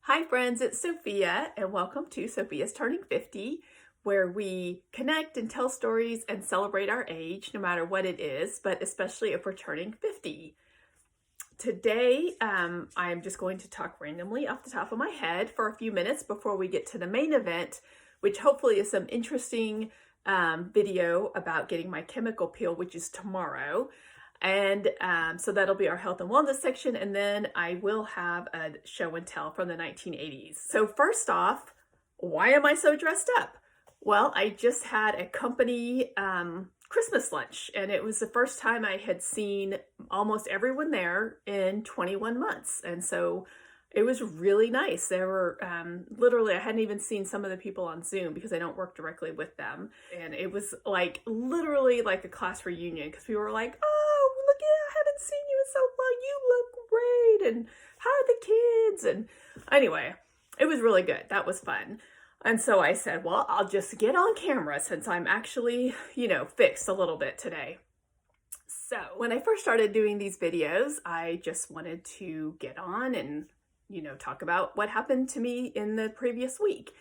Hi friends, it's Sophia and welcome to Sophia's Turning 50, where we connect and tell stories and celebrate our age, no matter what it is, but especially if we're turning 50. Today, I'm just going to talk randomly off the top of my head for a few minutes before we get to the main event, which hopefully is some interesting video about getting my chemical peel, which is tomorrow. And so that'll be our health and wellness section. And then I will have a show and tell from the 1980s. So first off, why am I so dressed up? Well, I just had a company Christmas lunch, and it was the first time I had seen almost everyone there in 21 months. And so it was really nice. There were literally, I hadn't even seen some of the people on Zoom because I don't work directly with them. And it was like literally like a class reunion because we were like, oh, look, I haven't seen you in so long. You look great. And how are the kids? And anyway, it was really good. That was fun. And so I said, well, I'll just get on camera since I'm actually, fixed a little bit today. So when I first started doing these videos, I just wanted to get on and talk about what happened to me in the previous week.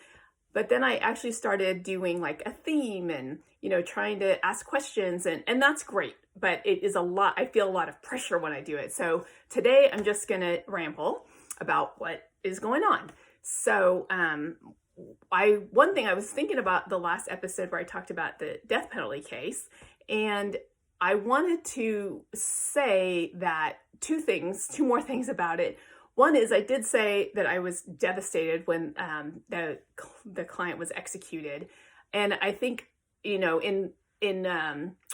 But then I actually started doing like a theme and, trying to ask questions and that's great. But it is a lot. I feel a lot of pressure when I do it. So today I'm just going to ramble about what is going on. So one thing I was thinking about the last episode where I talked about the death penalty case, and I wanted to say that two more things about it. One is I did say that I was devastated when the client was executed. And I think, in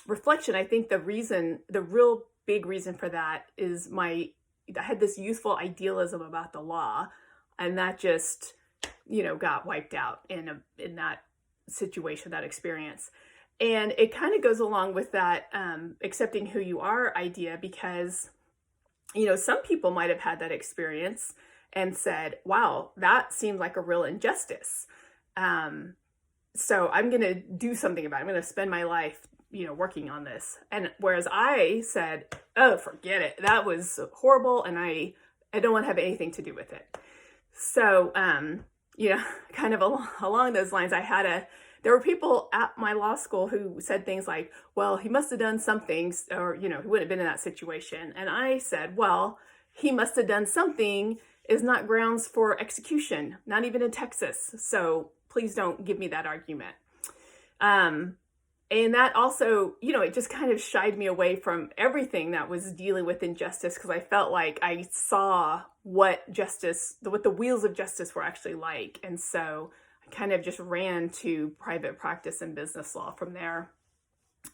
reflection, I think the real big reason for that is I had this youthful idealism about the law, and that just, got wiped out in that situation, that experience. And it kind of goes along with that accepting who you are idea, because some people might have had that experience and said, wow, that seemed like a real injustice. So I'm going to do something about it. I'm going to spend my life, working on this. And whereas I said, oh, forget it. That was horrible. And I don't want to have anything to do with it. So, kind of along those lines, there were people at my law school who said things like, well, he must have done something, or, he wouldn't have been in that situation. And I said, well, he must have done something is not grounds for execution, not even in Texas. So please don't give me that argument. And that also, it just kind of shied me away from everything that was dealing with injustice, because I felt like I saw what the wheels of justice were actually like. And so kind of just ran to private practice and business law from there.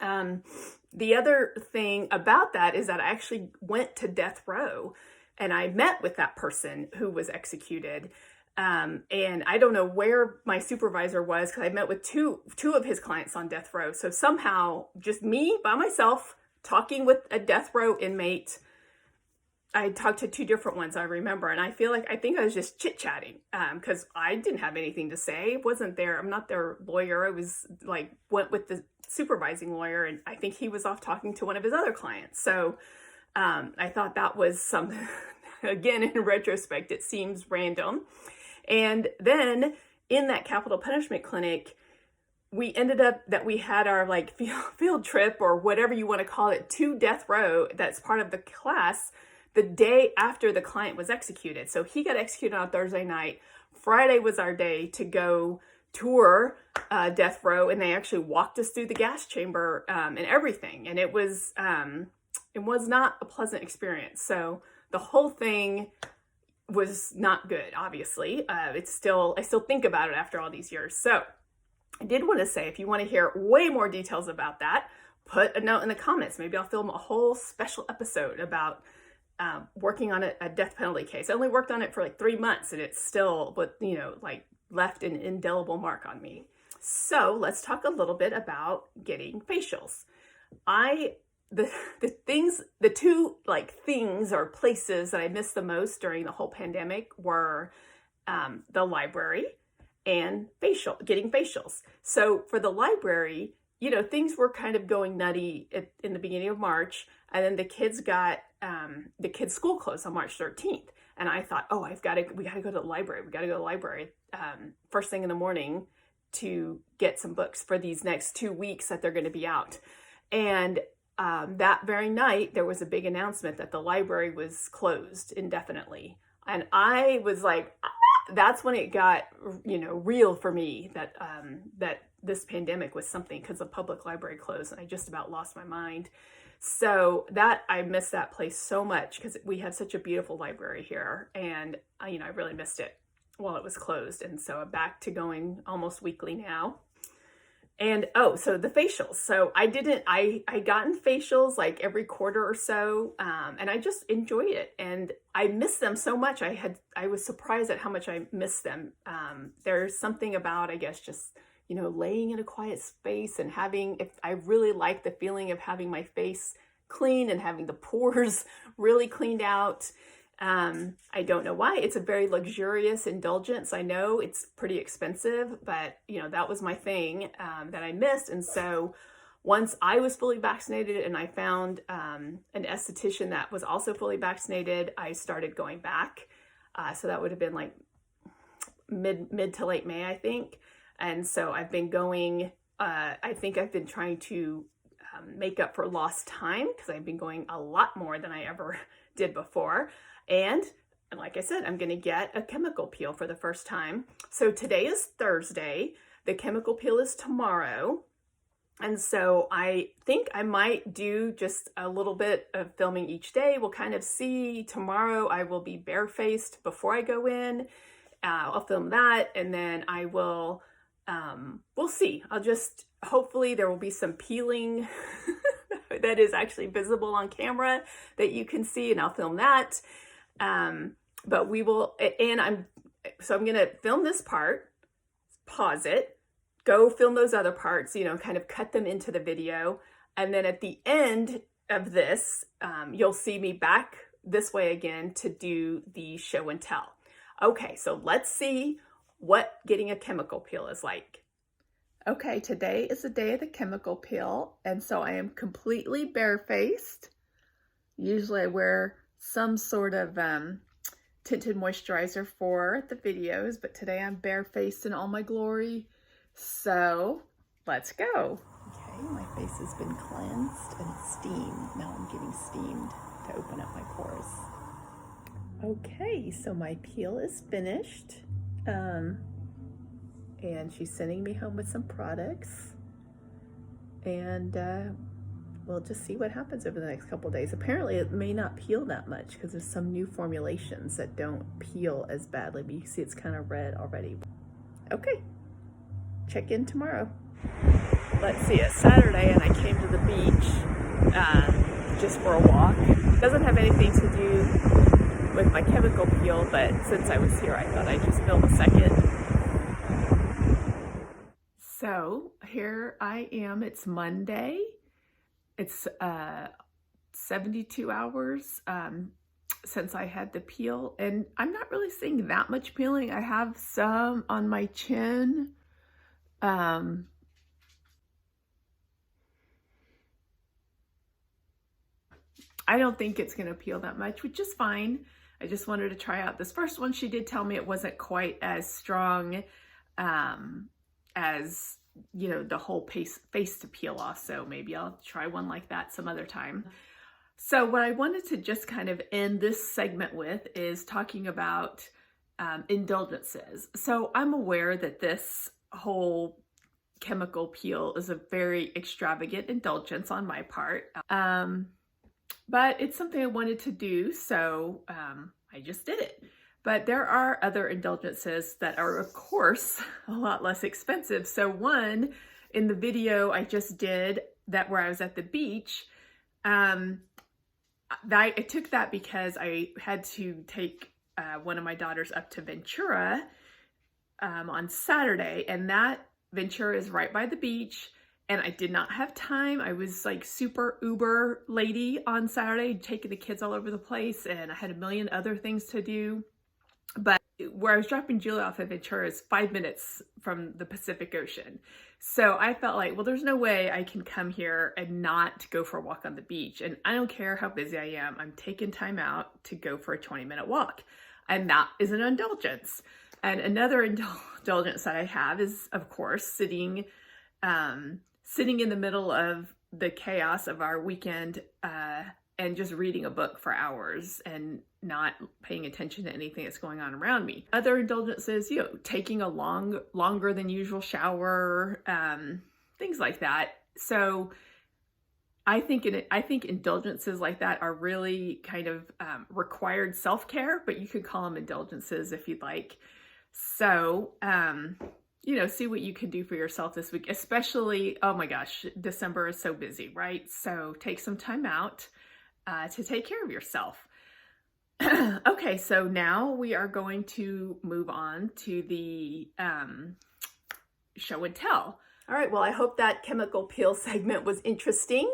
The other thing about that is that I actually went to death row and I met with that person who was executed. And I don't know where my supervisor was, because I met with two of his clients on death row. So somehow just me by myself talking with a death row inmate. I talked to two different ones, I remember, and I think I was just chit-chatting because I didn't have anything to say. I'm not their lawyer. I was went with the supervising lawyer, and I think he was off talking to one of his other clients. So I thought that was something, again, in retrospect, it seems random. And then in that capital punishment clinic, we ended up that we had our field trip, or whatever you want to call it, to death row. That's part of the class, the day after the client was executed. So he got executed on Thursday night. Friday was our day to go tour death row, and they actually walked us through the gas chamber and everything. And it was not a pleasant experience. So the whole thing was not good, obviously. I still think about it after all these years. So I did want to say, if you want to hear way more details about that, put a note in the comments. Maybe I'll film a whole special episode about working on a death penalty case. I only worked on it for 3 months, and it's still, left an indelible mark on me. So let's talk a little bit about getting facials. The two things or places that I missed the most during the whole pandemic were the library and getting facials. So for the library, things were kind of going nutty in the beginning of March, and then the kids got the kids' school closed on March 13th. And I thought, oh, we gotta go to the library. We gotta go to the library first thing in the morning to get some books for these next 2 weeks that they're going to be out. And that very night, there was a big announcement that the library was closed indefinitely. And I was like, that's when it got, real for me that that this pandemic was something, because the public library closed, and I just about lost my mind. So I missed that place so much, because we have such a beautiful library here, and I really missed it while it was closed. And so I'm back to going almost weekly now. And so the facials. So I gotten facials like every quarter or so, and I just enjoyed it, and I miss them so much. I was surprised at how much I miss them. There's something about, I guess, just laying in a quiet space and I really like the feeling of having my face clean and having the pores really cleaned out. I don't know why. It's a very luxurious indulgence. I know it's pretty expensive, but that was my thing that I missed. And so once I was fully vaccinated and I found an esthetician that was also fully vaccinated, I started going back. So that would have been like mid to late May, I think. And so I've been going, I think I've been trying to make up for lost time, because I've been going a lot more than I ever did before. And like I said, I'm going to get a chemical peel for the first time. So today is Thursday. The chemical peel is tomorrow. And so I think I might do just a little bit of filming each day. We'll kind of see. Tomorrow I will be barefaced before I go in. I'll film that, and then I will, we'll see. Hopefully there will be some peeling that is actually visible on camera that you can see, and I'll film that. But we will, and I'm going to film this part, pause it, go film those other parts, kind of cut them into the video. And then at the end of this, you'll see me back this way again to do the show and tell. Okay, so let's see what getting a chemical peel is like. Okay, today is the day of the chemical peel, and so I am completely barefaced. Usually I wear some sort of tinted moisturizer for the videos, but today I'm barefaced in all my glory. So let's go. Okay, my face has been cleansed and steamed. Now I'm getting steamed to open up my pores. Okay, so my peel is finished. And she's sending me home with some products. And we'll just see what happens over the next couple of days. Apparently it may not peel that much, because there's some new formulations that don't peel as badly, but you see it's kind of red already. Okay, check in tomorrow. Let's see, it's Saturday and I came to the beach just for a walk. It doesn't have anything to do with my chemical peel, but since I was here, I thought I'd just film a second. So here I am, it's Monday. It's 72 hours since I had the peel, and I'm not really seeing that much peeling. I have some on my chin. I don't think it's going to peel that much, which is fine. I just wanted to try out this first one. She did tell me it wasn't quite as strong as, the whole face to peel off. So maybe I'll try one like that some other time. So what I wanted to just kind of end this segment with is talking about indulgences. So I'm aware that this whole chemical peel is a very extravagant indulgence on my part. But it's something I wanted to do, so I just did it. But there are other indulgences that are, of course, a lot less expensive. So one, in the video I just did, that where I was at the beach, I took that because I had to take one of my daughters up to Ventura on Saturday, and that Ventura is right by the beach. And I did not have time. I was like super Uber lady on Saturday, taking the kids all over the place, and I had a million other things to do. But where I was dropping Julia off at Ventura is 5 minutes from the Pacific Ocean. So I felt like, well, there's no way I can come here and not go for a walk on the beach. And I don't care how busy I am. I'm taking time out to go for a 20-minute walk. and that is an indulgence. And another indulgence that I have is, of course, sitting in the middle of the chaos of our weekend and just reading a book for hours and not paying attention to anything that's going on around me. Other indulgences, taking a longer than usual shower, things like that. So I think indulgences like that are really kind of required self-care, but you could call them indulgences if you'd like. So, see what you can do for yourself this week, especially, oh my gosh, December is so busy, right? So take some time out to take care of yourself. Okay, so now we are going to move on to the show and tell. All right, well, I hope that chemical peel segment was interesting.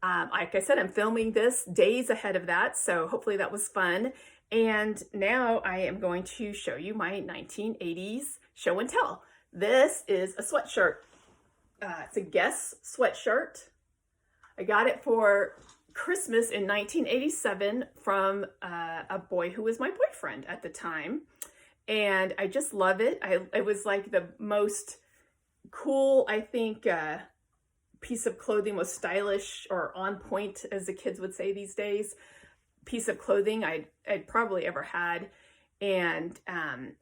Like I said, I'm filming this days ahead of that, so hopefully that was fun. And now I am going to show you my 1980s show and tell. This is a sweatshirt. It's a Guess sweatshirt. I got it for Christmas in 1987 from a boy who was my boyfriend at the time. And I just love it. It was like the most cool, I think, piece of clothing, most stylish or on point, as the kids would say these days, piece of clothing I'd probably ever had. And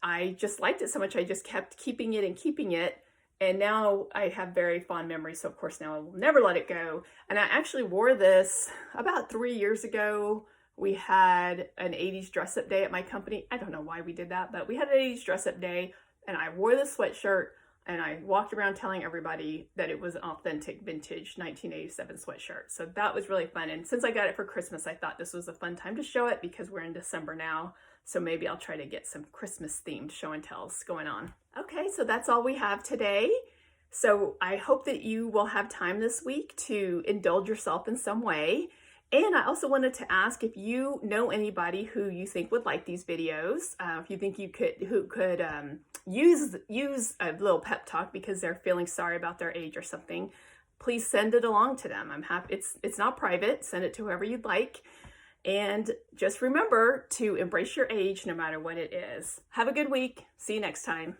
I just liked it so much, I just kept keeping it. And now I have very fond memories, so of course now I will never let it go. And I actually wore this about 3 years ago. We had an 80s dress-up day at my company. I don't know why we did that, but we had an 80s dress-up day, and I wore this sweatshirt, and I walked around telling everybody that it was an authentic vintage 1987 sweatshirt. So that was really fun. And since I got it for Christmas, I thought this was a fun time to show it because we're in December now. So maybe I'll try to get some Christmas themed show and tells going on. Okay, so that's all we have today. So I hope that you will have time this week to indulge yourself in some way. And I also wanted to ask if you know anybody who you think would like these videos, if you think who could use a little pep talk because they're feeling sorry about their age or something, please send it along to them. I'm happy. It's not private. Send it to whoever you'd like. And just remember to embrace your age no matter what it is. Have a good week. See you next time.